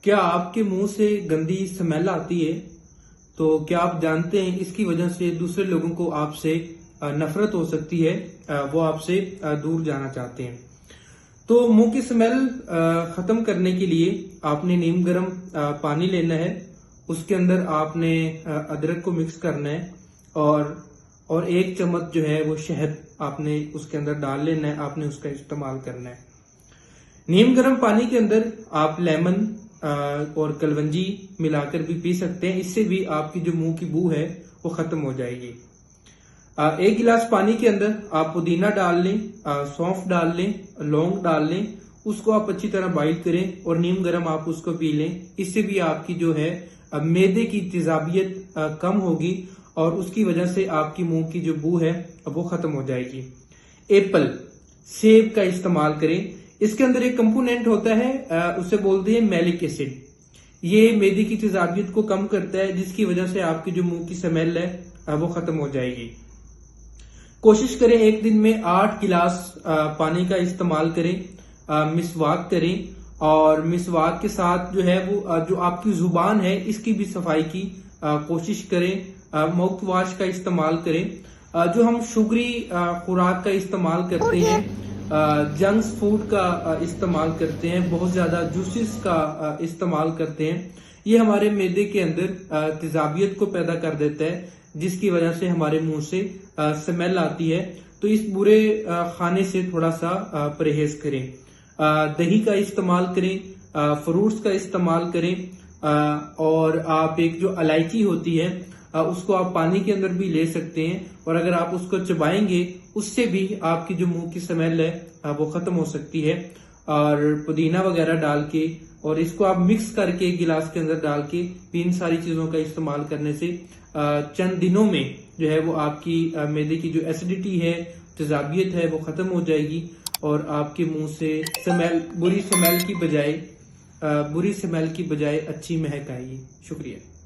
क्या आपके मुंह से गंदी स्मेल आती है? तो क्या आप जानते हैं इसकी वजह से दूसरे लोगों को आपसे नफरत हो सकती है, वो आपसे दूर जाना चाहते हैं। तो मुंह की स्मेल खत्म करने के लिए आपने नीम गर्म पानी लेना है। उसके अंदर आपने अदरक को मिक्स करना है और 1 चम्मच जो है वो शहद आपने उसके अंदर डाल लेना है। आपने उसका इस्तेमाल करना है। नीम गर्म पानी के अंदर आप लेमन और कलवंजी मिलाकर भी पी सकते हैं। इससे भी आपकी जो मुंह की बू है वो खत्म हो जाएगी। 1 गिलास पानी के अंदर आप पुदीना डाल लें, सौंफ डाल लें, लौंग डाल लें। उसको आप अच्छी तरह बॉइल करें और नीम गर्म आप उसको पी लें। इससे भी आपकी जो है मैदे की तेजाबियत कम होगी और उसकी वजह से आपकी मुंह की जो बू है वो खत्म हो जाएगी। एप्पल, सेब का इस्तेमाल करें। इसके अंदर एक कंपोनेंट होता है, उसे बोलते हैं मैलिक एसिड। ये मैदे की तेजाबियत को कम करता है, जिसकी वजह से आपकी जो मुंह की स्मेल है वो खत्म हो जाएगी। कोशिश करें 1 दिन में 8 गिलास पानी का इस्तेमाल करें। मिसवाक करें और मिसवाक के साथ जो है वो जो आपकी जुबान है इसकी भी सफाई की कोशिश करें। माउथ वॉश का इस्तेमाल करें। जो हम शुगरी खुराक का इस्तेमाल करते हैं, जंक फूड का इस्तेमाल करते हैं, बहुत ज्यादा जूसेस का इस्तेमाल करते हैं, ये हमारे मैदे के अंदर तेजाबियत को पैदा कर देता है, जिसकी वजह से हमारे मुंह से स्मेल आती है। तो इस बुरे खाने से थोड़ा सा परहेज करें। दही का इस्तेमाल करें, फ्रूट्स का इस्तेमाल करें, और आप एक जो इलायची होती है उसको आप पानी के अंदर भी ले सकते हैं और अगर आप उसको चबाएंगे उससे भी आपकी जो मुंह की स्मेल है वो खत्म हो सकती है। और पुदीना वगैरह डाल के और इसको आप मिक्स करके गिलास के अंदर डाल के इन सारी चीजों का इस्तेमाल करने से चंद दिनों में जो है वो आपकी मैदे की जो एसिडिटी है, तेजाबियत है, वो खत्म हो जाएगी और आपके मुंह से बुरी स्मेल की बजाय अच्छी महक आएगी। शुक्रिया।